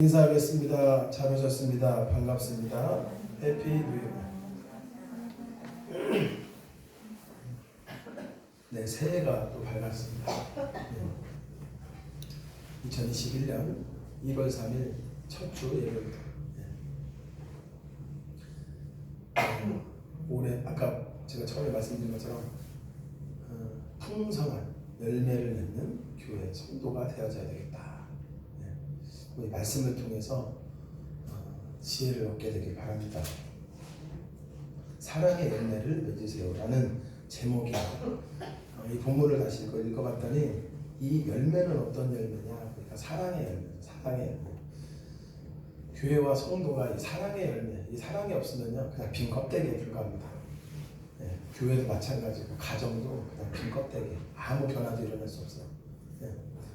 인사하겠습니다. 잘 오셨습니다. 반갑습니다. 해피 뉴이어. 네, 새해가 또 밝았습니다. 2021년 1월 3일 첫 주 예배입니다. 올해 아까 제가 처음에 말씀드린 것처럼 풍성한 열매를 맺는 교회 성도가 되어져야 되겠다. 우리 말씀을 통해서 지혜를 얻게 되길 바랍니다. 사랑의 열매를 맺으세요라는 제목이에요. 이 본문을 다시 읽어봤더니 이 열매는 어떤 열매냐? 그러니까 사랑의 열매, 사랑의 열매. 교회와 성도가 이 사랑의 열매, 이 사랑이 없으면요 그냥 빈 껍데기에 불과합니다. 교회도 마찬가지고 가정도 그냥 빈 껍데기, 아무 변화도 일어날 수 없어요.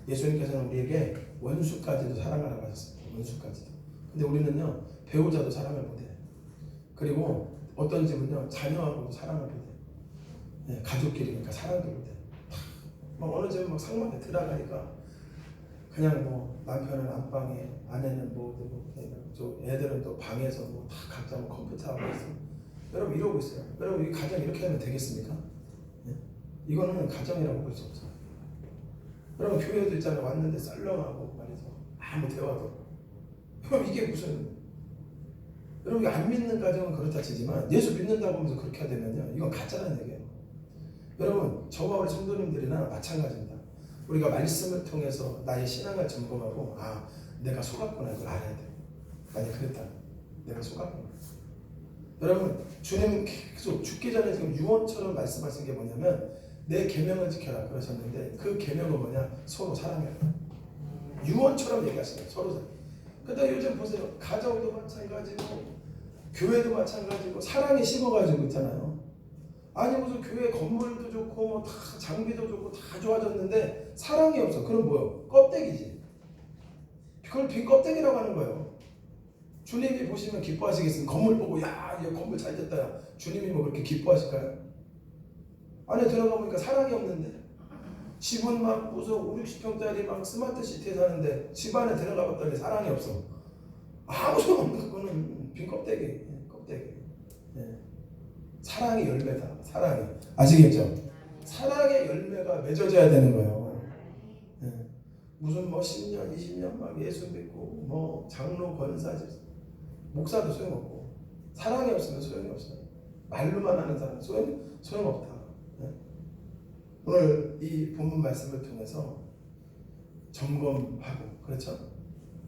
예수님께서는 우리에게 원수까지도 사랑하라고 하셨습니다. 원수까지도. 근데 우리는요 배우자도 사랑을 못해. 그리고 어떤 집은요 자녀하고도 사랑을 못해. 가족끼리니까 사랑도 못해. 막 어느 집은 막 상막에 들어가니까 그냥 뭐 남편은 안방에, 아내는 뭐 저 애들은 또 방에서 뭐 다 각자 뭐 컴퓨터 하고 있어. 여러분 이러고 있어요. 여러분 이 가정 이렇게 하면 되겠습니까? 이거는 가정이라고 볼 수 없어요. 여러분 교회도 있잖아요. 왔는데 썰렁하고 말이죠. 아무 대화도. 그럼 이게 무슨? 여러분 안 믿는 가정은 그렇다 치지만 예수 믿는다고 하면서 그렇게 되면요 이건 가짜라는 얘기예요. 여러분 저와 우리 성도님들이나 마찬가지입니다. 우리가 말씀을 통해서 나의 신앙을 점검하고 내가 속았구나 이걸 알아야 돼. 만약 그랬다. 내가 속았구나. 여러분 주님은 계속 죽기 전에 지금 유언처럼 말씀하신 게 뭐냐면 내 계명을 지켜라 그러셨는데 그 계명은 뭐냐? 서로 사랑해라. 유언처럼 얘기하시네요. 서로 사랑. 근데 요즘 보세요. 가정도 마찬가지고 교회도 마찬가지고 사랑이 식어가지고 있잖아요. 아니 무슨 교회 건물도 좋고 뭐 다 장비도 좋고 다 좋아졌는데 사랑이 없어. 그럼 뭐요? 껍데기지. 그걸 빈 껍데기라고 하는 거예요. 주님이 보시면 기뻐하시겠습니까? 건물 보고 야 이 건물 잘 됐다. 야. 주님이 뭐 그렇게 기뻐하실까요? 안에 들어가 보니까 사랑이 없는데 집은 막 무슨 5, 60평짜리 막 스마트 시티에 사는데 집 안에 들어가 봤더니 사랑이 없어. 아무 소용 없는 그거는 빈 껍데기. 껍데기. 사랑의 열매다. 사랑이. 아시겠죠? 사랑의 열매가 맺어져야 되는 거예요. 무슨 뭐 10년, 20년 막 예수 믿고 뭐 장로, 권사, 목사도 소용없고 사랑이 없으면 소용이 없어요. 말로만 하는 사람 소용없다. 오늘 이 본문 말씀을 통해서 점검하고 그렇죠?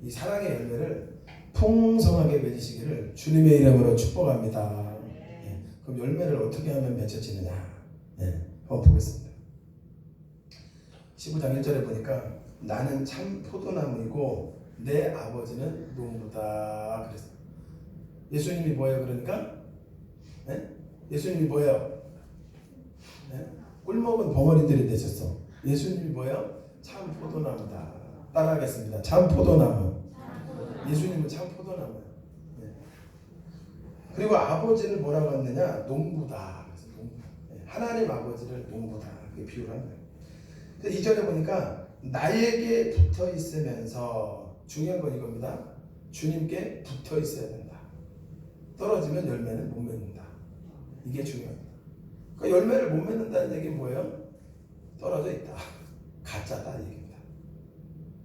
이 사랑의 열매를 풍성하게 맺으시기를 주님의 이름으로 축복합니다. 그럼 열매를 어떻게 하면 맺혀지느냐? 한번 보겠습니다. 15장 1절에 보니까 나는 참 포도나무이고 내 아버지는 농부다 그랬어요. 예수님이 뭐예요? 그러니까 예수님이 뭐예요? 꿀먹은 벙어리들이 되셨어. 예수님이 뭐예요? 참 포도나무다. 따라하겠습니다. 참 포도나무. 예수님은 참 포도나무예요. 그리고 아버지를 뭐라고 했느냐? 농부다. 그래서 농부. 하나님 아버지를 농부다. 그게 비유를 한 거예요. 그래서 2절에 보니까 나에게 붙어 있으면서 중요한 건 이겁니다. 주님께 붙어 있어야 된다. 떨어지면 열매는 못 맺는다. 이게 중요합니다. 그러니까 열매를 못 맺는다는 얘기는 뭐예요? 떨어져 있다. 가짜다 이 얘기입니다.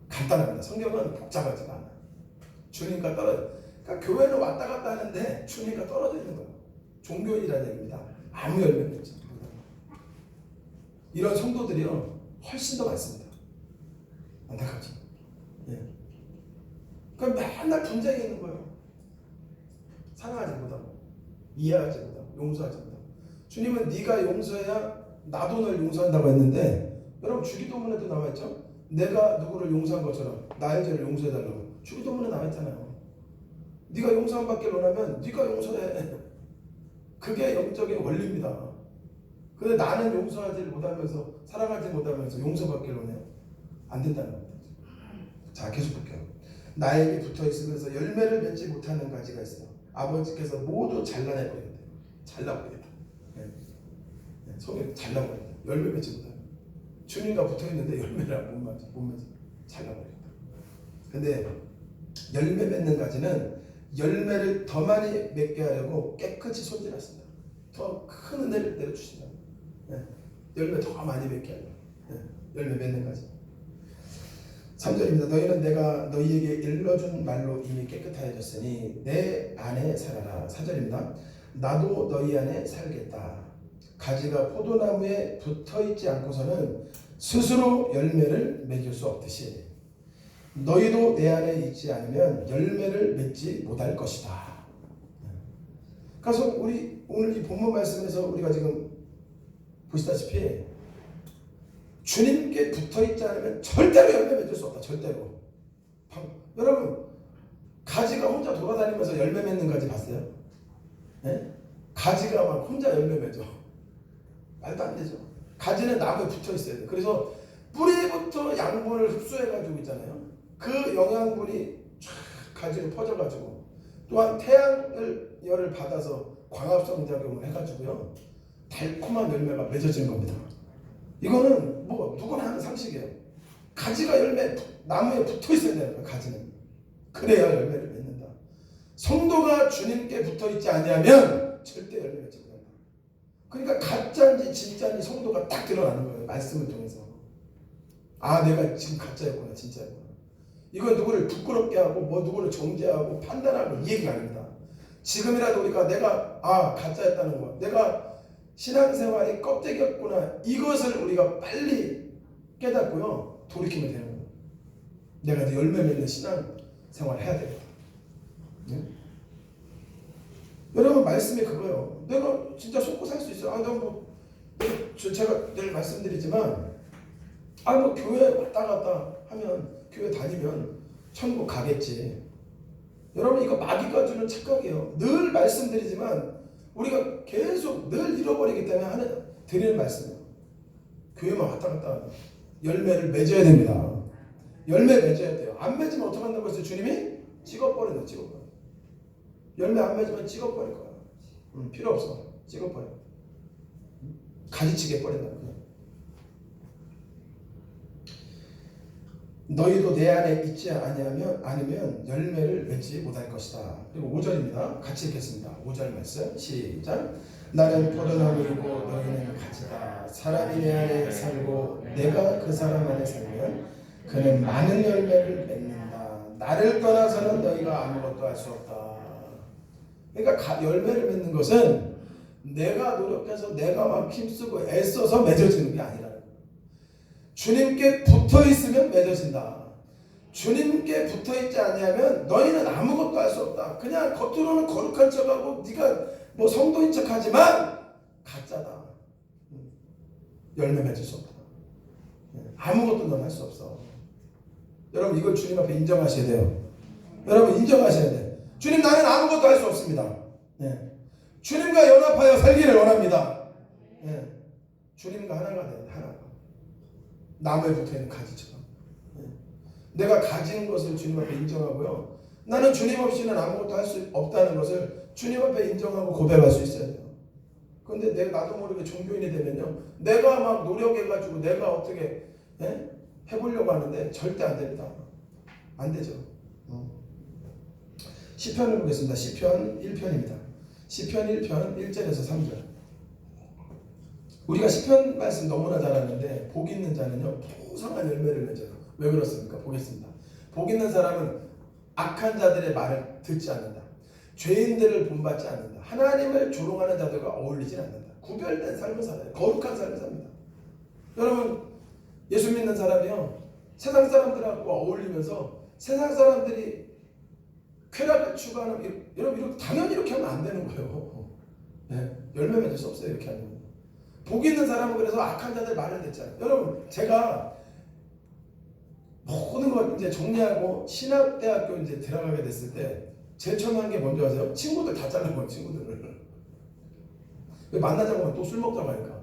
간단합니다. 성경은 복잡하지가 않아요. 주님과 떨어져. 그러니까 교회는 왔다 갔다 하는데 주님과 떨어져 있는 거예요. 종교인이라는 얘기입니다. 아무 열매도 없죠. 이런 성도들이요 훨씬 더 많습니다. 안타깝죠. 그러니까 맨날 분쟁이 있는 거예요. 사랑하지 못하고 이해하지 못하고 용서하지 못하고. 주님은 네가 용서해야 나도 널 용서한다고 했는데 여러분 주기도문에도 나와있죠. 내가 누구를 용서한 것처럼 나의 죄를 용서해달라고 주기도문에 나와있잖아요. 네가 용서한 받기를 원하면 네가 용서해. 그게 영적인 원리입니다. 근데 나는 용서하지 못하면서 사랑하지 못하면서 용서받기를 원해요. 안 된다는 겁니다. 자 계속 볼게요. 나에게 붙어있으면서 열매를 맺지 못하는 가지가 있어요. 아버지께서 모두 잘라내버리겠다. 잘라버리겠다. 속에 잘라버린다. 열매 맺지 못하는. 주님과 붙어있는데 열매를 못 맺어. 잘라버린다. 근데 열매 맺는 가지는 열매를 더 많이 맺게 하려고 깨끗이 손질했습니다. 더 큰 은혜를 내려주신다. 열매 더 많이 맺게 하려고. 열매 맺는 가지. 3절입니다. 너희는 내가 너희에게 일러준 말로 이미 깨끗하여졌으니 내 안에 살아라. 4절입니다. 나도 너희 안에 살겠다. 가지가 포도나무에 붙어있지 않고서는 스스로 열매를 맺을 수 없듯이 너희도 내 안에 있지 않으면 열매를 맺지 못할 것이다. 그래서 우리 오늘 이 본문 말씀에서 우리가 지금 보시다시피 주님께 붙어있지 않으면 절대로 열매 맺을 수 없다. 절대로. 여러분 가지가 혼자 돌아다니면서 열매 맺는 가지 봤어요? 네? 가지가 막 혼자 열매 맺어. 말도 안 되죠. 가지는 나무에 붙어 있어야 돼. 그래서 뿌리부터 양분을 흡수해가지고 있잖아요. 그 영양분이 쫙 가지로 퍼져가지고 또한 태양을 열을 받아서 광합성 작용을 해가지고요 달콤한 열매가 맺어지는 겁니다. 이거는 뭐 누구나 하는 상식이에요. 가지가 열매 나무에 붙어 있어야 되는 거예요. 가지는 그래야 열매를 맺는다. 성도가 주님께 붙어 있지 아니하면 절대 열매 맺지 못한다. 그러니까 가짜인지 진짜인지 성도가 딱 드러나는 거예요. 말씀을 통해서. 아 내가 지금 가짜였구나 진짜였구나. 이건 누구를 부끄럽게 하고 뭐 누구를 정죄하고 판단하고 이 얘기가 아닙니다. 지금이라도 우리가 내가 가짜였다는 거, 내가 신앙생활이 껍데기였구나 이것을 우리가 빨리 깨닫고요 돌이키면 되는 거예요. 내가 이제 열매 맺는 신앙생활을 해야 되겠다. 네? 여러분 말씀이 그거예요. 내가 진짜 속고 살 수 있어요. 내가 뭐 제가 늘 말씀드리지만 뭐 교회 왔다 갔다 하면 교회 다니면 천국 가겠지. 여러분 이거 마귀가 주는 착각이에요. 늘 말씀드리지만 우리가 계속 늘 잃어버리기 때문에 드리는 말씀이에요. 교회만 왔다 갔다 하면 열매를 맺어야 됩니다. 열매 맺어야 돼요. 안 맺으면 어떻게 한다고 했어요? 주님이 찍어버린다. 찍어버려. 열매 안 맺으면 찍어버릴 거야. 필요 없어. 찍어버려. 가지치게 버린다. 너희도 내 안에 있지 않으면 열매를 맺지 못할 것이다. 그리고 5절입니다. 같이 읽겠습니다. 5절 말씀 시작. 나는 포도나무이고 너희는 가지다. 사람이 내 안에 살고 내가 그 사람 안에 살면 그는 많은 열매를 맺는다. 나를 떠나서는 너희가 아무것도 할 수 없다. 그러니까 열매를 맺는 것은 내가 노력해서 내가 막 힘쓰고 애써서 맺어지는 게 아니라 주님께 붙어있으면 맺어진다. 주님께 붙어있지 아니하면 너희는 아무것도 할 수 없다. 그냥 겉으로는 거룩한 척하고 네가 뭐 성도인 척하지만 가짜다. 열매 맺을 수 없다. 아무것도 넌 할 수 없어. 여러분 이걸 주님 앞에 인정하셔야 돼요. 여러분 인정하셔야 돼. 주님 나는 아무것도 할 수 없습니다. 주님과 연합하여 살기를 원합니다. 주님과 하나가 돼요. 하나가. 나무에 붙어있는 가지처럼. 내가 가진 것을 주님 앞에 인정하고요. 나는 주님 없이는 아무것도 할 수 없다는 것을 주님 앞에 인정하고 고백할 수 있어야 돼요. 그런데 나도 모르게 종교인이 되면요. 내가 막 노력해가지고 내가 어떻게 해보려고 하는데 절대 안 됩니다. 안 되죠. 시편을 보겠습니다. 시편 1편입니다. 시편 1편 1절에서 3절. 우리가 시편 말씀 너무나 잘 아는데 복 있는 자는요 풍성한 열매를 맺어요. 왜 그렇습니까? 보겠습니다. 복 있는 사람은 악한 자들의 말을 듣지 않는다. 죄인들을 본받지 않는다. 하나님을 조롱하는 자들과 어울리지 않는다. 구별된 삶을 살아요. 거룩한 삶을 삽니다. 여러분 예수 믿는 사람이요 세상 사람들하고 어울리면서 세상 사람들이 쾌락을 추구하는 여러분 당연히 이렇게 하면 안 되는 거예요. 열매 맺을 수 없어요. 이렇게 하면. 복 있는 사람은 그래서 악한 자들 말을 듣잖아요. 여러분 제가 모든 걸 이제 정리하고 신학대학교 이제 들어가게 됐을 때 제일 처음 한 게 뭔지 아세요? 친구들 다 잘라버려. 친구들을 만나자고 하면 또 술 먹자고 하니까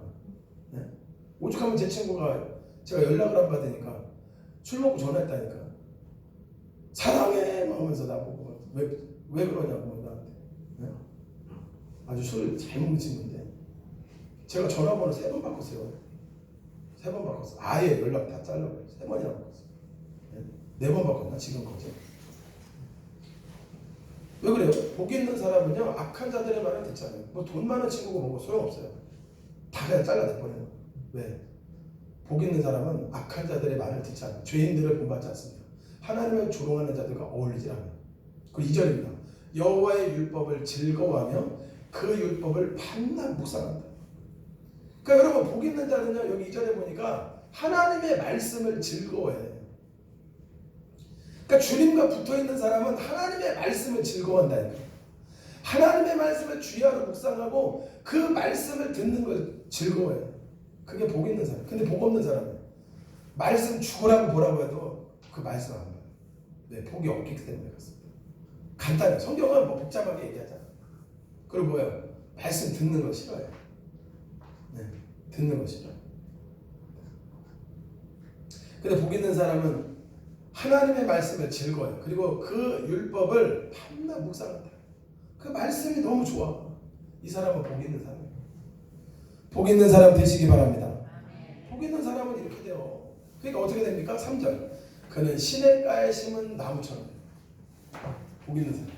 오죽하면 제 친구가 제가 연락을 안 받으니까 술 먹고 전화했다니까 사랑해 막 하면서 나보고 왜 그러냐고 나한테 아주 술을 잘 먹는 친구인데 제가 전화번호 3번 바꿨어요. 3번 바꿨어. 아예 연락 다 잘라버렸어. 3번이나 바꿨어. 4번 바꿨나 지금까지. 왜 그래요? 복 있는 사람은요 악한 자들의 말을 듣지 않아요. 뭐 돈 많은 친구고 뭐고 소용없어요. 다 그냥 잘라내버려요. 왜? 복 있는 사람은 악한 자들의 말을 듣지 않아요. 죄인들을 본받지 않습니다. 하나님을 조롱하는 자들과 어울리지 않아요. 그리고 2절입니다. 여호와의 율법을 즐거워하며 그 율법을 밤낮 묵상한다. 그러니까 여러분 복 있는 자는요 여기 2절에 보니까 하나님의 말씀을 즐거워해요. 그러니까 주님과 붙어있는 사람은 하나님의 말씀을 즐거워한다니까. 하나님의 말씀을 주야로 묵상하고 그 말씀을 듣는 걸 즐거워해요. 그게 복 있는 사람. 근데 복 없는 사람은 말씀 죽으라고 보라고 해도 그 말씀 안 봐요. 네, 복이 없기 때문에 그렇습니다. 간단해요. 성경은 뭐 복잡하게 얘기하잖아. 그리고 뭐예요? 말씀 듣는 거 싫어요. 네, 듣는 거 싫어요. 근데 복 있는 사람은 하나님의 말씀을 즐거워요. 그리고 그 율법을 밤낮 묵상한다. 그 말씀이 너무 좋아. 이 사람은 복 있는 사람이에요. 복 있는 사람 되시기 바랍니다. 복 있는 사람은 이렇게 돼요. 그러니까 어떻게 됩니까? 3절. 그는 시냇가에 심은 나무처럼. 복 있는 사람.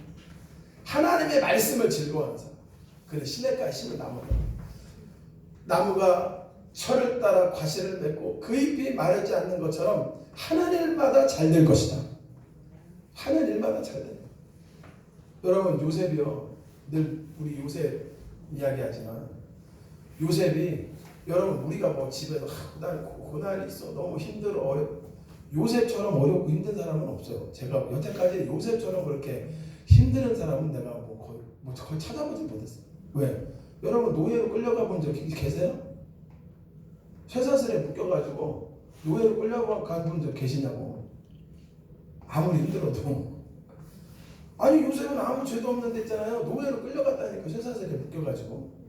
하나님의 말씀을 즐거워하는 사람. 그는 시냇가에 심은 나무다. 나무가 철을 따라 과실을 맺고 그 잎이 마르지 않는 것처럼 하는 일마다 잘 될 것이다. 하는 일마다 잘 된다. 여러분 요셉이요. 늘 우리 요셉 이야기하지만 요셉이 여러분 우리가 뭐 집에서 고난이 있어 너무 힘들어 어렵 요셉처럼 어렵고 힘든 사람은 없어요. 제가 여태까지 요셉처럼 그렇게 힘든 사람은 내가 거의 찾아보지 못했어요. 왜? 여러분 노예로 끌려가 본 적 계세요? 쇠사슬에 묶여가지고 노예로 끌려가 본 적 계시냐고. 아무리 힘들어도. 아니 요셉은 아무 죄도 없는데 있잖아요. 노예로 끌려갔다니까 쇠사슬에 묶여가지고.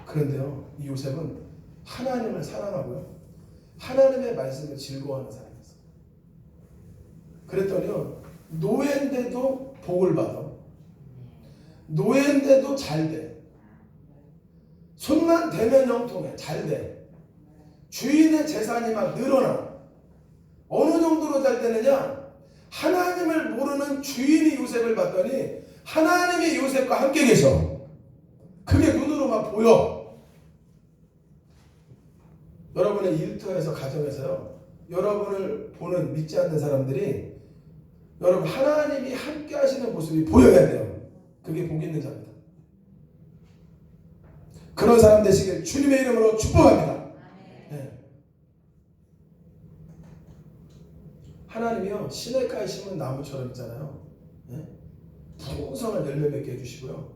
그런데요 이 요셉은 하나님을 사랑하고요 하나님의 말씀을 즐거워하는 사람이었어요. 그랬더니요 노예인데도 복을 받아. 노예인데도 잘 돼. 손만 대면 형통해. 잘 돼. 주인의 재산이 막 늘어나. 어느 정도로 잘 되느냐? 하나님을 모르는 주인이 요셉을 봤더니 하나님이 요셉과 함께 계셔. 그게 눈으로 막 보여. 여러분의 일터에서 가정에서요 여러분을 보는 믿지 않는 사람들이 여러분 하나님이 함께 하시는 모습이 보여야 돼요. 그게 복 있는 자입니다. 그런 사람 되시길 주님의 이름으로 축복합니다. 네. 하나님이요 시냇가에 심은 나무처럼 있잖아요. 네? 풍성한 열매 맺게 해주시고요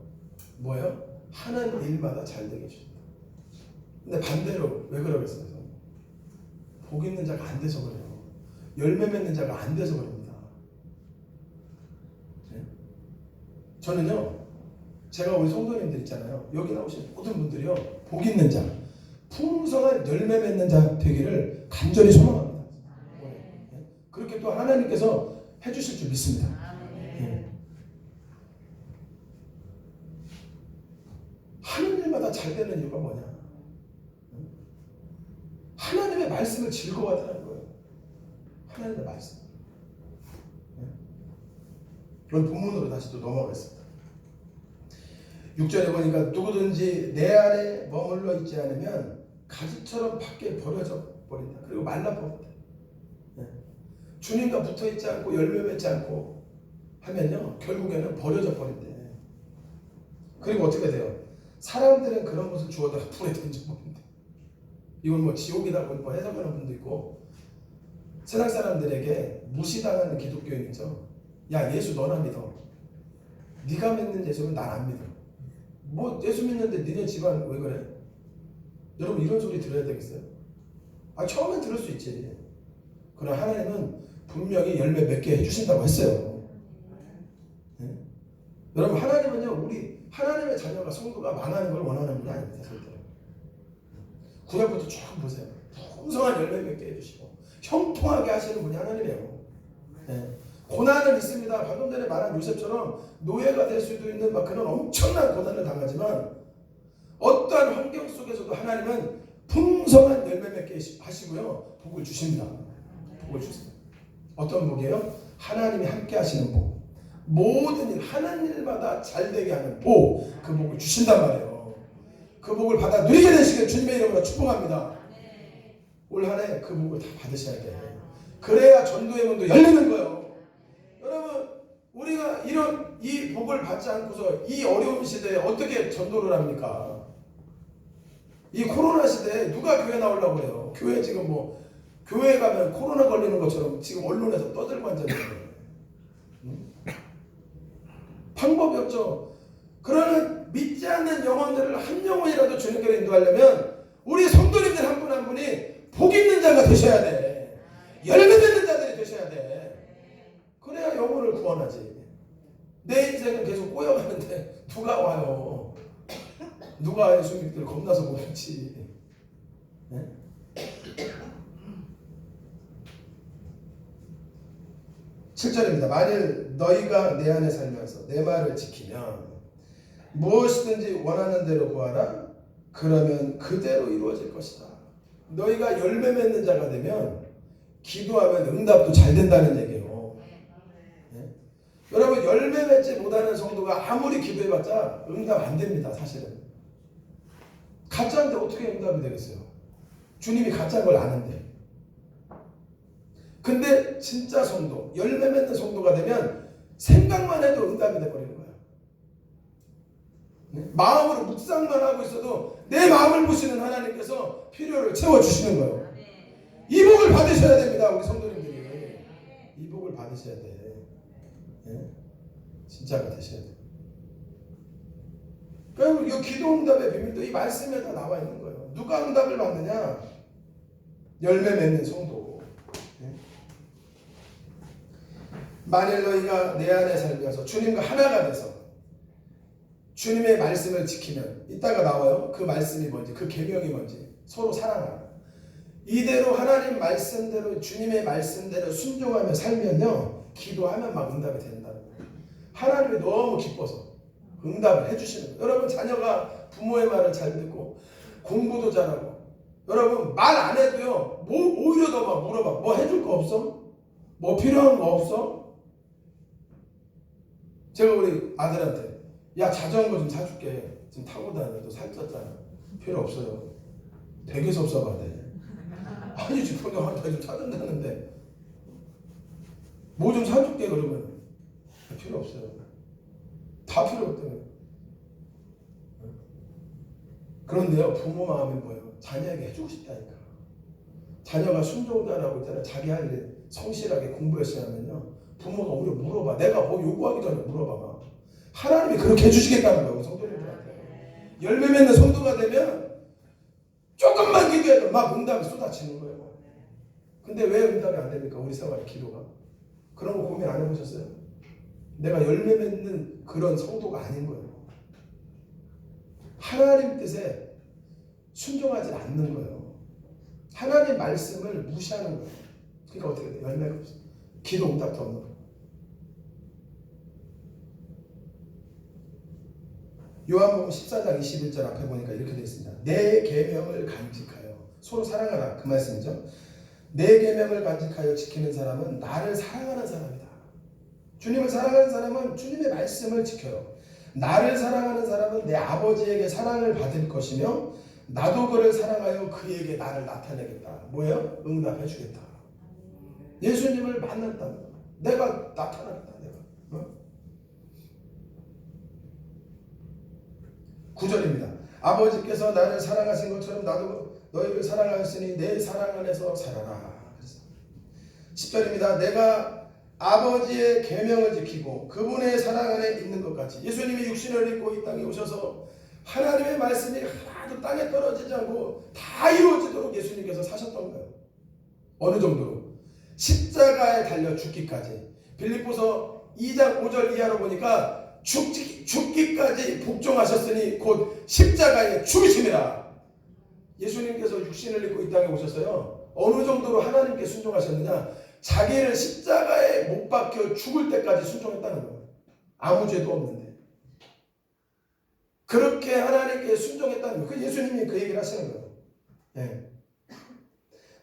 뭐예요? 하는 일마다 잘 되게 해주십니다. 근데 반대로 왜 그러겠어요? 복 있는 자가 안 돼서 그래요. 열매 맺는 자가 안 돼서 그럽니다. 네? 저는요 제가 우리 성도님들 있잖아요 여기 나오신 모든 분들이요 복 있는 자 풍성한 열매 맺는 자 되기를 간절히 소망합니다. 네? 그렇게 또 하나님께서 해주실 줄 믿습니다. 네. 하는 일마다 잘 되는 이유가 뭐냐? 하나님의 말씀을 즐거워하다는 거예요. 하나님의 말씀. 오늘 본문으로 다시 또 넘어가겠습니다. 6절에 보니까 누구든지 내 안에 머물러 있지 않으면 가지처럼 밖에 버려져 버린다. 그리고 말라버린다. 주님과 붙어 있지 않고 열매 맺지 않고 하면요 결국에는 버려져 버린대. 그리고 어떻게 돼요? 사람들은 그런 것을 주워다가 불에 던져버린대. 이건 뭐 지옥이라고 뭐 해석하는 분도 있고 세상 사람들에게 무시당하는 기독교인이죠. 야 예수 너나 믿어. 네가 믿는 예수는 난 안 믿어. 뭐 예수 믿는데 니네 집안 왜 그래? 여러분 이런 소리 들어야 되겠어요? 처음엔 들을 수 있지. 그러나 하나님은 분명히 열매 맺게 해주신다고 했어요. 네? 여러분 하나님은요 우리 하나님의 자녀가 성도가 망하는 걸 원하는 분이 아닙니다. 절대로. 구약부터 쭉 보세요. 풍성한 열매 맺게 해주시고 형통하게 하시는 분이 하나님이에요. 네. 고난은 있습니다. 방금 전에 말한 요셉처럼 노예가 될 수도 있는 막 그런 엄청난 고난을 당하지만 어떠한 환경 속에서도 하나님은 풍성한 열매 맺게 하시고요 복을 주십니다. 복을 주세요. 어떤 복이에요? 하나님이 함께 하시는 복, 모든 일, 하는 일마다 잘되게 하는 복, 그 복을 주신단 말이에요. 그 복을 받아 누리게 되시길 주님의 이름으로 축복합니다. 올 한 해 그 복을 다 받으셔야 돼. 그래야 전도의 문도 열리는 거예요. 여러분, 우리가 이런 이 복을 받지 않고서 이 어려운 시대에 어떻게 전도를 합니까? 이 코로나 시대에 누가 교회 나오려고 해요? 교회 지금 뭐 교회 가면 코로나 걸리는 것처럼 지금 언론에서 떠들고 앉아있는 방법이 없죠. 그러는 믿지 않는 영혼들을 한 영혼이라도 주님께로 인도하려면 우리 성도님들 한 분 한 분이 복 있는 자가 되셔야 돼. 열매 맺는 자들이 되셔야 돼. 그래야 영혼을 구원하지. 내 인생은 계속 꼬여가는데 누가 와요? 누가 예수님들 겁나서 못 믿지. 네? 7절입니다. 만일 너희가 내 안에 살면서 내 말을 지키면 무엇이든지 원하는 대로 구하라. 그러면 그대로 이루어질 것이다. 너희가 열매 맺는 자가 되면 기도하면 응답도 잘 된다는 얘기예요. 네? 여러분, 열매 맺지 못하는 성도가 아무리 기도해봤자 응답 안 됩니다. 사실은 가짜인데 어떻게 응답이 되겠어요? 주님이 가짜인 걸 아는데. 근데 진짜 성도, 열매 맺는 성도가 되면 생각만 해도 응답이 돼버리는 거예요. 네? 마음으로 묵상만 하고 있어도 내 마음을 보시는 하나님께서 필요를 채워주시는 거예요. 이 복을 받으셔야 됩니다. 우리 성도님들이 이 복을 받으셔야 돼. 네? 진짜가 되셔야 돼. 그리고 이 기도 응답의 비밀도 이 말씀에 다 나와 있는 거예요. 누가 응답을 받느냐? 열매 맺는 성도. 네? 만일 너희가 내 안에 살면서 주님과 하나가 돼서 주님의 말씀을 지키면, 이따가 나와요. 그 말씀이 뭔지, 그 계명이 뭔지. 서로 사랑하라. 이대로 하나님 말씀대로, 주님의 말씀대로 순종하며 살면요, 기도하면 막 응답이 된다는 거예요. 하나님이 너무 기뻐서 응답을 해주시는 거예요. 여러분, 자녀가 부모의 말을 잘 듣고 공부도 잘하고, 여러분 말 안 해도요, 오히려 더 막 물어봐. 뭐 해줄 거 없어? 뭐 필요한 거 없어? 제가 우리 아들한테, 야, 자전거 좀 사줄게. 지금 타고 다녀. 너 살쪘잖아. 필요 없어요. 되게 섭섭하대. 아니, 지금 너한테 좀 사준다는데 뭐 좀 사줄게. 그러면 필요 없어요. 다 필요 없대요. 그런데요, 부모 마음이 뭐예요? 자녀에게 해주고 싶다니까. 자녀가 순종도 안 하고 있잖아요. 자기 할 일 성실하게 공부 열심히 하면요, 부모가 오히려 물어봐. 내가 뭐 요구하기 전에 물어봐. 하나님이 그렇게 해주시겠다는 거예요. 성도님들한테. 열매 맺는 성도가 되면 조금만 기도해도 막 응답이 쏟아지는 거예요. 근데 왜 응답이 안 됩니까? 우리 생활의 기도가. 그런 거 고민 안 해보셨어요? 내가 열매 맺는 그런 성도가 아닌 거예요. 하나님 뜻에 순종하지 않는 거예요. 하나님 말씀을 무시하는 거예요. 그러니까 어떻게 돼요? 열매가 없어요. 기도 응답도 없는 거예요. 요한복음 14장 21절 앞에 보니까 이렇게 되어 있습니다. 내 계명을 간직하여, 서로 사랑하라, 그 말씀이죠. 내 계명을 간직하여 지키는 사람은 나를 사랑하는 사람이다. 주님을 사랑하는 사람은 주님의 말씀을 지켜요. 나를 사랑하는 사람은 내 아버지에게 사랑을 받을 것이며 나도 그를 사랑하여 그에게 나를 나타내겠다. 뭐예요? 응답해 주겠다. 예수님을 만났다. 내가 나타나겠다. 내가. 9절입니다. 아버지께서 나를 사랑하신 것처럼 나도 너희를 사랑하였으니 내 사랑 안에서 살아라. 10절입니다. 내가 아버지의 계명을 지키고 그분의 사랑 안에 있는 것 같이, 예수님이 육신을 입고 이 땅에 오셔서 하나님의 말씀이 하나도 땅에 떨어지지 않고 다 이루어지도록 예수님께서 사셨던 거예요. 어느 정도로? 십자가에 달려 죽기까지. 빌립보서 2장 5절 이하로 보니까 죽기까지 복종하셨으니 곧 십자가에 죽으심이라. 예수님께서 육신을 입고 이 땅에 오셨어요. 어느 정도로 하나님께 순종하셨느냐? 자기를 십자가에 못 박혀 죽을 때까지 순종했다는 거예요. 아무 죄도 없는데. 그렇게 하나님께 순종했다는 거예요. 그 예수님이 그 얘기를 하시는 거예요. 네.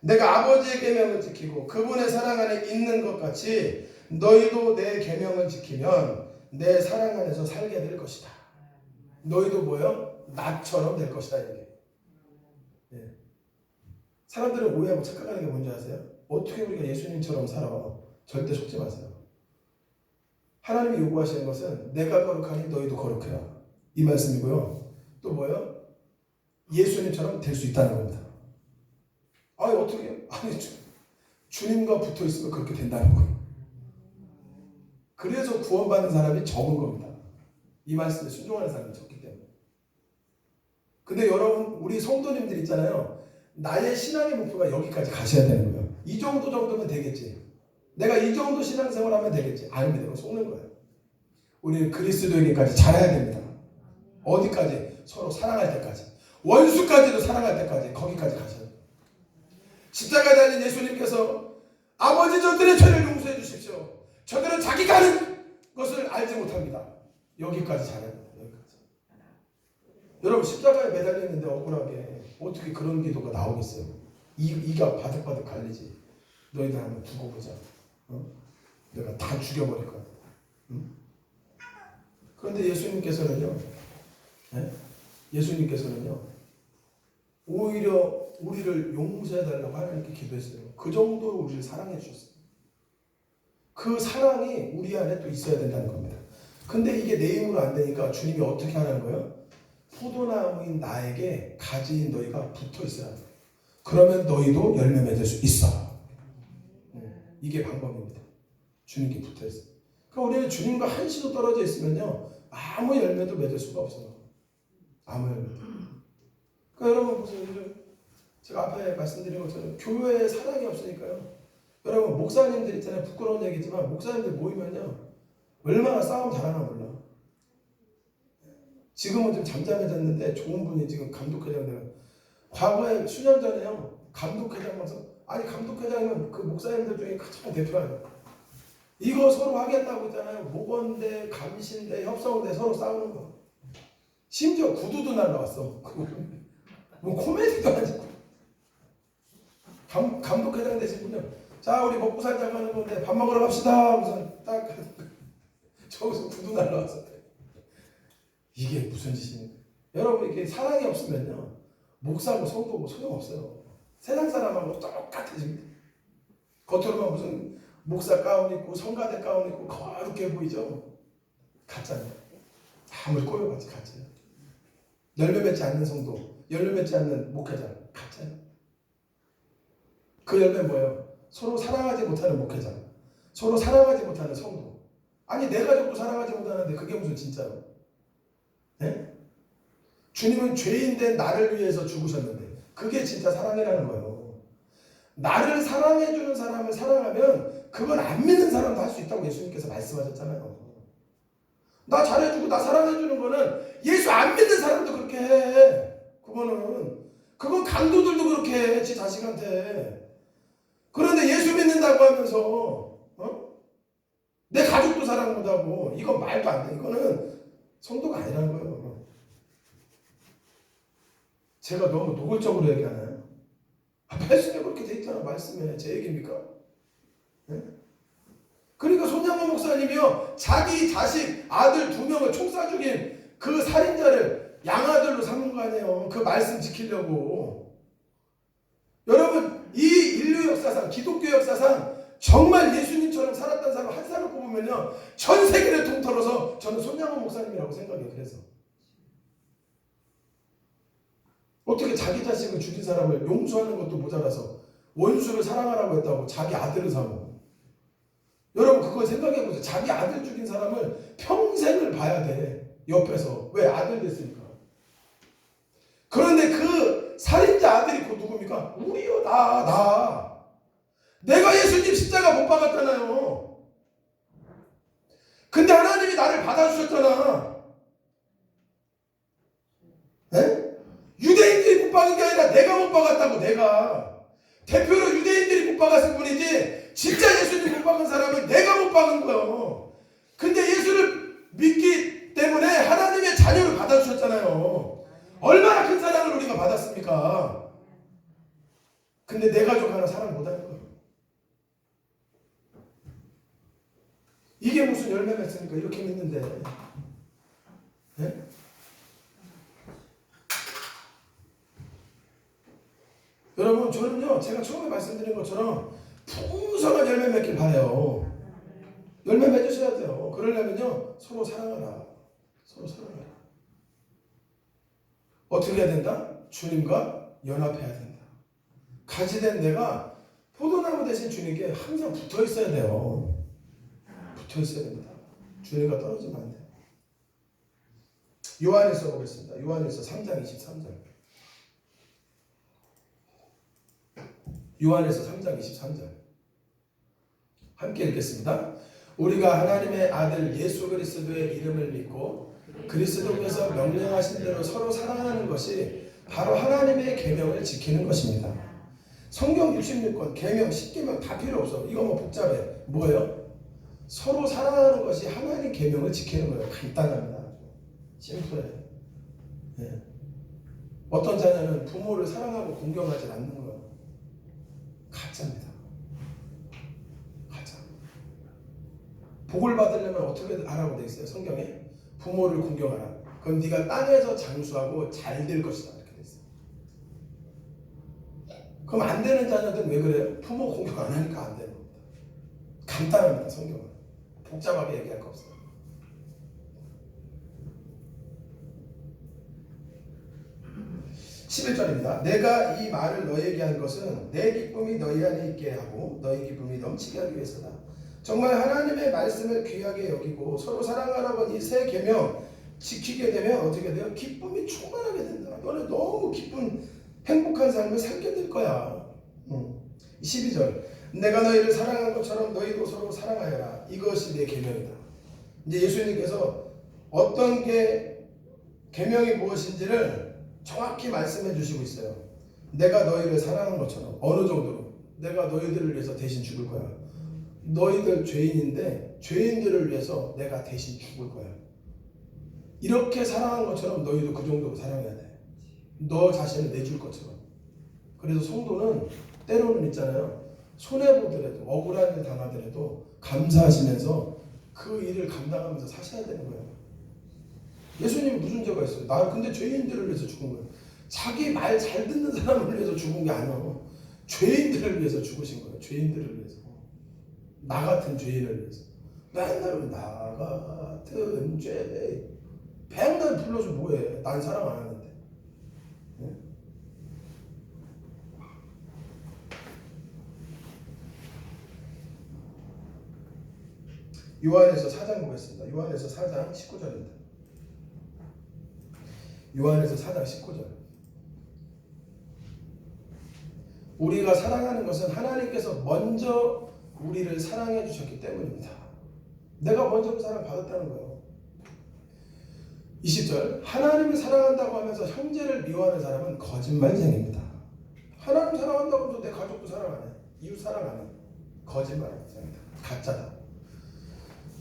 내가 아버지의 계명을 지키고 그분의 사랑 안에 있는 것 같이 너희도 내 계명을 지키면 내 사랑 안에서 살게 될 것이다. 너희도 뭐요? 나처럼 될 것이다. 이게. 예. 사람들은 오해하고 착각하는 게 뭔지 아세요? 어떻게 우리가 예수님처럼 살아? 절대 속지 마세요. 하나님이 요구하시는 것은 내가 거룩하니 너희도 거룩해라. 이 말씀이고요. 또 뭐예요? 예수님처럼 될 수 있다는 겁니다. 아니 어떻게? 아니 주님과 붙어 있으면 그렇게 된다는 거예요. 그래서 구원받는 사람이 적은 겁니다. 이 말씀에 순종하는 사람이 적기 때문에. 근데 여러분 우리 성도님들 있잖아요. 나의 신앙의 목표가 여기까지 가셔야 되는 거예요. 이 정도면 되겠지. 내가 이 정도 신앙생활하면 되겠지. 아닙니다. 이거 속는 거예요. 우리는 그리스도에게까지 잘해야 됩니다. 어디까지? 서로 사랑할 때까지. 원수까지도 사랑할 때까지 거기까지 가셔야 돼요. 십자가에 달린 예수님께서 아버지 저들의 죄를 용서해 주십시오. 저들은 자기가 하는 것을 알지 못합니다. 여기까지 잘해야 돼요. 여기까지. 여러분 십자가에 매달렸는데 억울하게 어떻게 그런 기도가 나오겠어요? 이가 바득바득 갈리지. 너희들 한번 두고 보자. 내가 다 죽여버릴 거야. 그런데 예수님께서는요. 예수님께서는요. 오히려 우리를 용서해달라고 하나님께 기도했어요. 그 정도로 우리를 사랑해 주셨어요. 그 사랑이 우리 안에 또 있어야 된다는 겁니다. 근데 이게 내 힘으로 안 되니까 주님이 어떻게 하라는 거예요? 포도나무인 나에게 가지인 너희가 붙어 있어야 돼. 그러면 너희도 열매 맺을 수 있어. 이게 방법입니다. 주님께 붙어 있어요. 그러니까 우리는 주님과 한시도 떨어져 있으면요. 아무 열매도 맺을 수가 없어요. 아무 열매도. 그러니까 여러분 보세요. 제가 앞에 말씀드린 것처럼 교회에 사랑이 없으니까요. 여러분 목사님들 있잖아요. 부끄러운 얘기지만 목사님들 모이면요. 얼마나 싸움 잘하나 몰라. 지금은 좀 잠잠해졌는데 좋은 분이 지금 감독회장 되고 과거에 수년 전에요. 감독회장 와서 아니 감독회장이면 그 목사님들 중에 가장 대표예요. 이거 서로 하겠다고 했잖아요. 목원대, 감신대, 협성대 서로 싸우는 거. 심지어 구두도 날라왔어. 뭐 코미디도 아니고. 감독회장 되신 분요. 자 우리 먹고 살자고 하는 건데 밥 먹으러 갑시다. 우선 딱 저기서 구두 날라왔어. 이게 무슨 짓입니까? 여러분 이게 사랑이 없으면요. 목사고 성도고 소용없어요. 세상 사람하고 똑같아집니다. 겉으로만 무슨 목사 가운 입고 성가대 가운 입고 거룩해 보이죠? 가짜예요. 아무리 꼬여봤지 가짜예요. 열매 맺지 않는 성도, 열매 맺지 않는 목회자 가짜예요. 그 열매는 뭐예요? 서로 사랑하지 못하는 목회자, 서로 사랑하지 못하는 성도. 아니 내 가족도 사랑하지 못하는데 그게 무슨 진짜로? 네? 주님은 죄인 된 나를 위해서 죽으셨는데 그게 진짜 사랑이라는 거예요. 나를 사랑해주는 사람을 사랑하면 그건 안 믿는 사람도 할 수 있다고 예수님께서 말씀하셨잖아요. 나 잘해주고 나 사랑해주는 거는 예수 안 믿는 사람도 그렇게 해. 그건 강도들도 그렇게 해. 지 자식한테. 그런데 예수 믿는다고 하면서 내 가족도 사랑 못하고 이건 말도 안 돼. 이거는 성도가 아니라는 거예요. 제가 너무 노골적으로 얘기하나요? 말씀에 그렇게 돼 있잖아. 말씀에 제 얘기입니까? 네? 그러니까 손양원 목사님이요 자기 자식 아들 2명을 총 쏴 죽인 그 살인자를 양아들로 삼은 거 아니에요. 그 말씀 지키려고. 여러분 이 인류 역사상 기독교 역사상 정말 예수님처럼 살았던 사람 한 사람을 뽑으면요 전 세계를 통틀어서 저는 손양원 목사님이라고 생각해요. 그래서 어떻게 자기 자식을 죽인 사람을 용서하는 것도 모자라서 원수를 사랑하라고 했다고 자기 아들을 사고. 여러분 그걸 생각해보세요. 자기 아들 죽인 사람을 평생을 봐야 돼. 옆에서. 왜? 아들 됐으니까. 그런데 그 살인자 아들이 그 누굽니까? 우리요. 나. 내가 예수님 십자가 못 박았잖아요. 근데 하나님이 나를 받아주셨잖아. 네? 유대인들이 못 박은 게 아니라 내가 못 박았다고. 내가 대표로 유대인들이 못 박았을 뿐이지 진짜 예수님 못 박은 사람은 내가 못 박은 거예요. 근데 예수를 믿기 때문에 하나님의 자녀를 받아주셨잖아요. 얼마나 큰 사랑을 우리가 받았습니까? 근데 내 가족 하나 사랑 못하는 거예요. 않습니까? 이렇게 믿는데. 네? 여러분 저는요 제가 처음에 말씀드린 것처럼 풍성한 열매 맺길 바래요. 열매 맺으셔야 돼요. 그러려면요 서로 사랑하라. 서로 사랑하라. 어떻게 해야 된다? 주님과 연합해야 된다. 가지된 내가 포도나무 대신 주님께 항상 붙어 있어야 돼요. 붙어 있어야 됩니다. 주님과 떨어지면 안 돼요. 요한일서 보겠습니다. 요한일서 3장 23절. 요한일서 3장 23절. 함께 읽겠습니다. 우리가 하나님의 아들 예수 그리스도의 이름을 믿고 그리스도께서 명령하신 대로 서로 사랑하는 것이 바로 하나님의 계명을 지키는 것입니다. 성경 66권 계명 10계명 다 필요 없어. 이거 뭐 복잡해. 뭐예요? 서로 사랑하는 것이 하나님 계명을 지키는 거예요. 간단합니다. 심플해. 예. 어떤 자녀는 부모를 사랑하고 공경하지 않는 거예요. 가짜입니다. 가짜. 복을 받으려면 어떻게 하라고 되어 있어요? 성경에 부모를 공경하라. 그럼 네가 땅에서 장수하고 잘 될 것이다. 이렇게 되어 있어요. 그럼 안 되는 자녀들은 왜 그래요? 부모 공경 안 하니까 안 되는 겁니다. 간단합니다. 성경은. 복잡하게 얘기할 거 없어요. 11절입니다. 내가 이 말을 너희에게 한 것은 내 기쁨이 너희 안에 있게 하고 너희 기쁨이 넘치게 하기 위해서다. 정말 하나님의 말씀을 귀하게 여기고 서로 사랑하라고 이 새 계명 지키게 되면 어떻게 돼요? 기쁨이 충만하게 된다. 너는 너무 기쁜 행복한 삶을 살게 될 거야. 12절. 내가 너희를 사랑한 것처럼 너희도 서로 사랑하여라. 이것이 내 계명이다. 이제 예수님께서 어떤 게 계명이 무엇인지를 정확히 말씀해 주시고 있어요. 내가 너희를 사랑한 것처럼. 어느 정도로? 내가 너희들을 위해서 대신 죽을 거야. 너희들 죄인인데 죄인들을 위해서 내가 대신 죽을 거야. 이렇게 사랑한 것처럼 너희도 그 정도로 사랑해야 돼. 너 자신을 내줄 것처럼. 그래서 성도는 때로는 있잖아요. 손해보더라도 억울한 일 당하더라도 감사하시면서 그 일을 감당하면서 사셔야 되는 거예요. 예수님이 무슨 죄가 있어요? 나 근데 죄인들을 위해서 죽은 거예요. 자기 말 잘 듣는 사람을 위해서 죽은 게 아니고 죄인들을 위해서 죽으신 거예요. 죄인들을 위해서. 나 같은 죄인을 위해서. 맨날 나 같은 죄 백날 불러서 뭐해. 난 사랑 안 하는데. 네? 요한에서 4장 보겠습니다. 요한에서 4장 19절입니다. 요한에서 4장 19절. 우리가 사랑하는 것은 하나님께서 먼저 우리를 사랑해 주셨기 때문입니다. 내가 먼저 그 사랑 받았다는 거예요. 20절. 하나님을 사랑한다고 하면서 형제를 미워하는 사람은 거짓말쟁이입니다. 하나님 사랑한다고 하면서 내 가족도 사랑 안 해. 이웃 사랑 안 해. 거짓말입니다. 가짜다.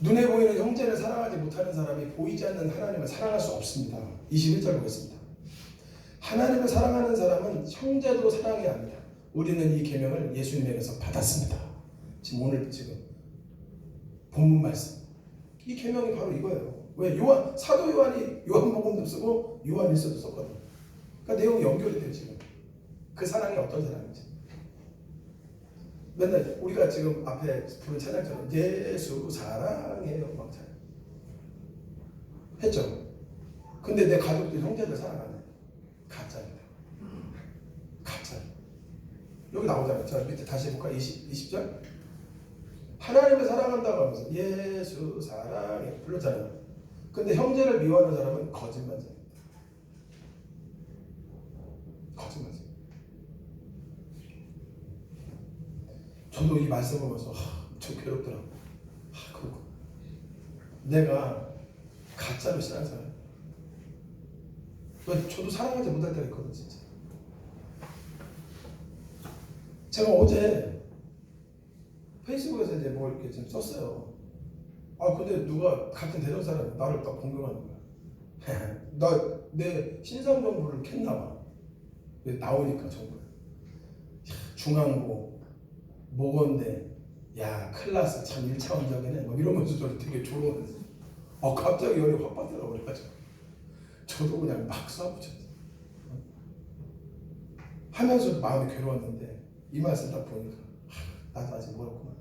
눈에 보이는 형제를 사랑하지 못하는 사람이 보이지 않는 하나님을 사랑할 수 없습니다. 21절 보겠습니다. 하나님을 사랑하는 사람은 형제도 사랑해야 합니다. 우리는 이 계명을 예수님에게서 받았습니다. 오늘 본문 말씀. 이 계명이 바로 이거예요. 왜? 사도 요한이 요한복음도 쓰고 요한일서도 썼거든. 그러니까 내용이 연결이 돼요. 지금 그 사랑이 어떤 사랑인지. 맨날 우리가 지금 앞에 부른 찬양처럼 예수 사랑해요 막 찬양 했죠. 근데 내 가족들 형제들 사랑 안 해. 가짜입니다. 가짜. 여기 나오잖아요. 자 밑에 다시 해볼까? 20절. 하나님을 사랑한다고 하면서 예수 사랑해 불렀잖아요. 근데 형제를 미워하는 사람은 거짓말쟁이입니다. 거짓말쟁이. 저도 이 말씀 보면서 좀 괴롭더라고요. 그렇고 내가 가짜로 신앙 사람. 저도 사랑하지 못할 때가 있거든요. 진짜. 제가 어제 페이스북에서 이제 뭐 이렇게 좀 썼어요. 근데 누가 같은 대전 사람이 나를 딱 공격하는 거야. 나 내 신상 정보를 캤나 봐. 나오니까 정보에. 중앙고 모건대 야 클라스 참 1차원적이네 뭐 이러면서 저를 되게 조롱했어요. 갑자기 열이 확 받아가 버려가지고 저도 그냥 막 쏴붙였죠. 하면서 마음이 괴로웠는데 이 말씀 딱 보니까 나도 아직 멀었구나.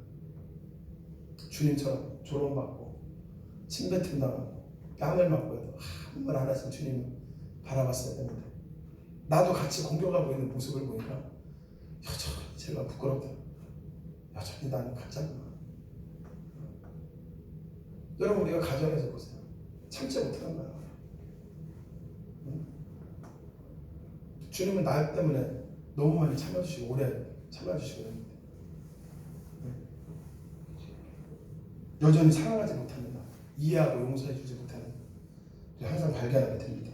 주님처럼 조롱받고 침뱉음 당하고 뺨을 맞고 해도 한 번 안 하신 주님 바라봤어야 되는데 나도 같이 공격하고 있는 모습을 보니까 여전히 제가 부끄럽다. 여전히 나는 가짜구나. 여러분 우리가 가정에서 보세요. 참지 못하는 거야. 주님은 나 때문에 너무 많이 참아주시고 오래 참아주시고 있는데 여전히 사랑하지 못하는 나, 이해하고 용서해주지 못하는 나 항상 발견하게 됩니다.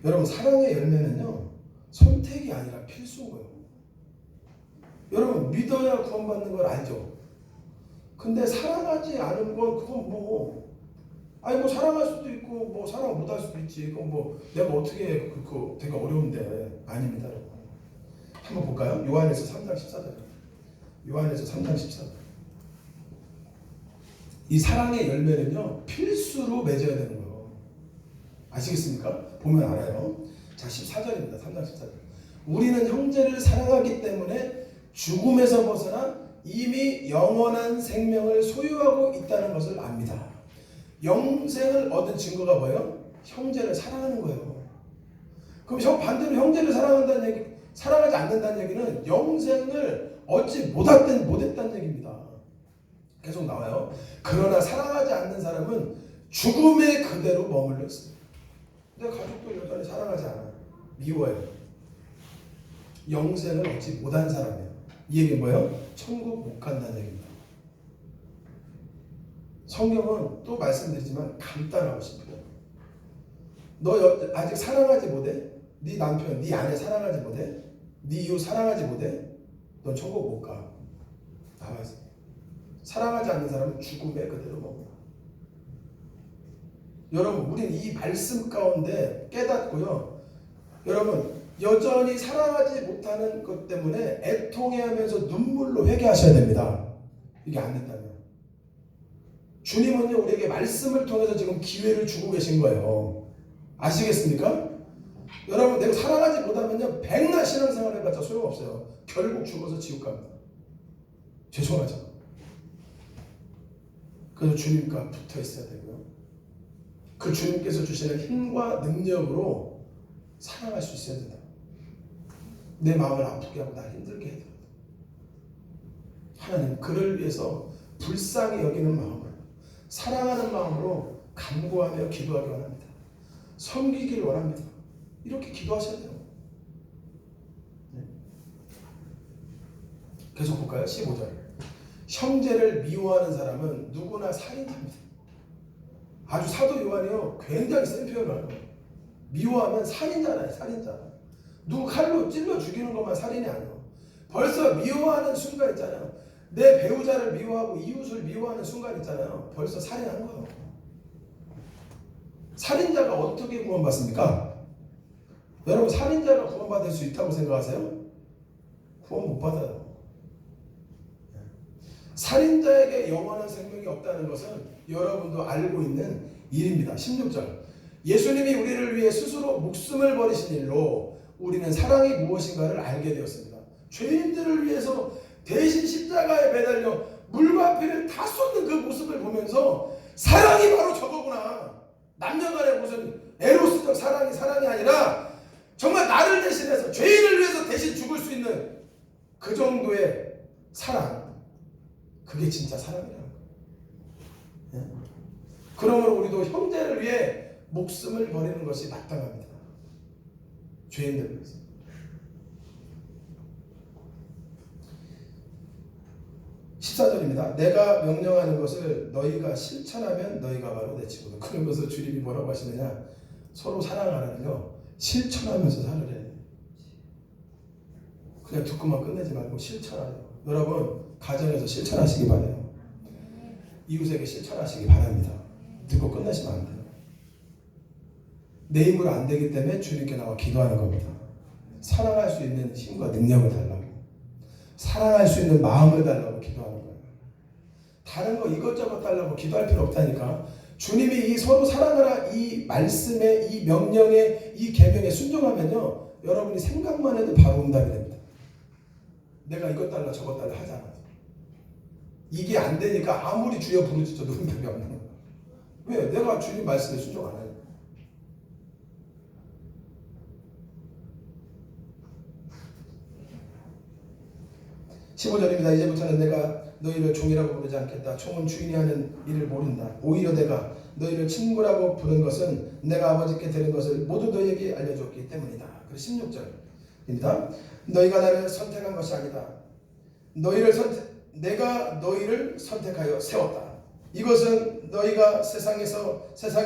여러분 사랑의 열매는요 선택이 아니라 필수인 거예요. 여러분 믿어야 구원받는 걸 알죠? 근데 사랑하지 않은 건 그건 뭐 사랑할 수도 있고 뭐 사랑 못할 수도 있지. 그건 뭐 내가 어떻게 그거 되게 어려운데 아닙니다. 여러분. 한번 볼까요? 요한에서 3장 14절. 요한에서 3장 14절. 이 사랑의 열매는요 필수로 맺어야 되는 거예요. 아시겠습니까? 보면 알아요. 자 14절입니다. 3장 14절. 우리는 형제를 사랑하기 때문에 죽음에서 벗어나 이미 영원한 생명을 소유하고 있다는 것을 압니다. 영생을 얻은 증거가 뭐예요? 형제를 사랑하는 거예요. 그럼 반대로 형제를 사랑하지 않는다는 얘기는 영생을 얻지 못했다는 얘기입니다. 계속 나와요. 그러나 사랑하지 않는 사람은 죽음의 그대로 머물러 있습니다. 근데 가족도 여전히 사랑하지 않아요. 미워요. 영생을 얻지 못한 사람이에요. 이 얘기는 뭐예요? 천국 못 간다는 얘기입니다. 성경은 또 말씀드리지만 간단하고 싶어요. 너 아직 사랑하지 못해? 네 남편, 네 아내 사랑하지 못해? 네 이웃 사랑하지 못해? 넌 천국 못 가. 나와있어. 사랑하지 않는 사람은 죽음에 그대로 머물러. 여러분 우린 이 말씀 가운데 깨닫고요. 여러분 여전히 사랑하지 못하는 것 때문에 애통해하면서 눈물로 회개하셔야 됩니다. 이게 안 된다면. 주님은요 우리에게 말씀을 통해서 지금 기회를 주고 계신 거예요. 아시겠습니까? 여러분 내가 사랑하지 못하면요 백날 신앙생활 해봤자 소용없어요. 결국 죽어서 지옥 갑니다. 죄송하죠. 그래서 주님과 붙어 있어야 되고요. 그 주님께서 주시는 힘과 능력으로 사랑할 수 있어야 된다. 내 마음을 아프게 하고 날 힘들게 해야 된다. 하나님 그를 위해서 불쌍히 여기는 마음으로 사랑하는 마음으로 간구하며 기도하기 원합니다. 섬기기를 원합니다. 이렇게 기도하셔야 돼요. 네. 계속 볼까요? 15절. 형제를 미워하는 사람은 누구나 살인자입니다. 아주 사도 요한이요 굉장히 센 표현을 하는 거예요. 미워하면 살인자라요. 살인자. 누구 칼로 찔러 죽이는 것만 살인이 아니에요. 벌써 미워하는 순간 있잖아요. 내 배우자를 미워하고 이웃을 미워하는 순간 있잖아요. 벌써 살인한 거예요. 살인자가 어떻게 구원받습니까? 여러분 살인자가 구원받을 수 있다고 생각하세요? 구원 못 받아요. 살인자에게 영원한 생명이 없다는 것은 여러분도 알고 있는 일입니다. 16절. 예수님이 우리를 위해 스스로 목숨을 버리신 일로 우리는 사랑이 무엇인가를 알게 되었습니다. 죄인들을 위해서 대신 십자가에 매달려 물과 피를 다 쏟는 그 모습을 보면서 사랑이 바로 저거구나. 남녀간의 무슨 에로스적 사랑이 아니라 정말 나를 대신해서 죄인을 위해서 대신 죽을 수 있는 그 정도의 사랑. 그게 진짜 사랑이라는 거예요. 그러므로 우리도 형제를 위해 목숨을 버리는 것이 마땅합니다. 죄인들을 위해서. 14절입니다. 내가 명령하는 것을 너희가 실천하면 너희가 바로 내 친구다. 그러면서 주님이 뭐라고 하시느냐? 서로 사랑하라는요. 실천하면서 살으래. 그냥 듣고만 끝내지 말고 실천하래요. 여러분 가정에서 실천하시기 바라요. 이웃에게 실천하시기 바랍니다. 듣고 끝내시면 안 돼요. 내 힘으로 안 되기 때문에 주님께 나와 기도하는 겁니다. 사랑할 수 있는 힘과 능력을 달라고, 사랑할 수 있는 마음을 달라고 기도하는 거예요. 다른 거 이것저것 달라고 기도할 필요 없다니까. 주님이 이 서로 사랑하라 이 말씀에 이 명령에 이 계명에 순종하면요, 여러분이 생각만 해도 바로 응답이 됩니다. 내가 이것 달라 저것 달라 하잖아. 이게 안 되니까 아무리 주여 부르짖어도 응답이 없는 거야. 왜? 내가 주님 말씀에 순종 안 하니까. (15절입니다) 이제부터는 내가 너희를 종이라고 부르지 않겠다. 종은 주인이 하는 일을 모른다. 오히려 내가 너희를 친구라고 부른 것은 내가 아버지께 들은 것을 모두 너희에게 알려줬기 때문이다. 그리고 16절입니다. 너희가 나를 선택한 것이 아니다. 내가 너희를 선택하여 세웠다. 이것은 너희가 세상에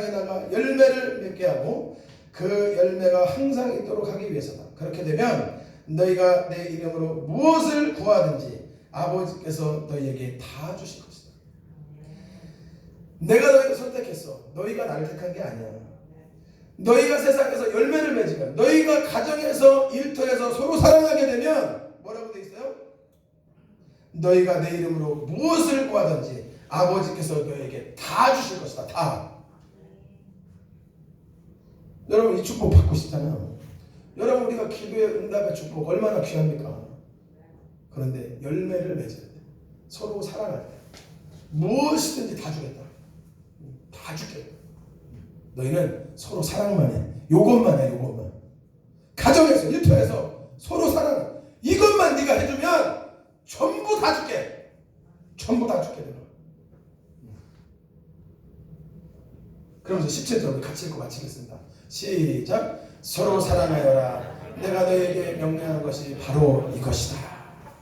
나가 열매를 맺게 하고 그 열매가 항상 있도록 하기 위해서다. 그렇게 되면 너희가 내 이름으로 무엇을 구하든지 아버지께서 너희에게 다 주실 것이다. 내가 너희를 선택했어. 너희가 나를 택한 게 아니야. 너희가 세상에서 열매를 맺으면, 너희가 가정에서 일터에서 서로 사랑하게 되면 뭐라고 돼 있어요? 너희가 내 이름으로 무엇을 구하든지 아버지께서 너희에게 다 주실 것이다. 다. 여러분 이 축복 받고 싶잖아요. 여러분 우리가 기도의 응답의 축복 얼마나 귀합니까? 그런데 열매를 맺어야 돼. 서로 사랑할 때 무엇이든지 다 주겠다. 다 줄게. 너희는 서로 사랑만 해. 요것만 해. 요것만. 가정에서 일터에서 서로 사랑해. 이것만 네가 해주면 전부 다 줄게. 전부 다 줄게 내가. 그러면서 17절 같이 읽고 마치겠습니다. 시작. 서로 사랑하여라. 내가 너에게 명령한 것이 바로 이것이다.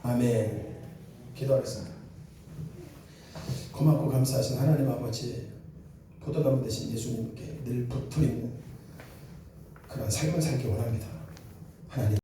아멘. 기도하겠습니다. 고맙고 감사하신 하나님 아버지, 포도나무 되신 예수님께 늘 붙어있는 그런 삶을 살기 원합니다. 하나님.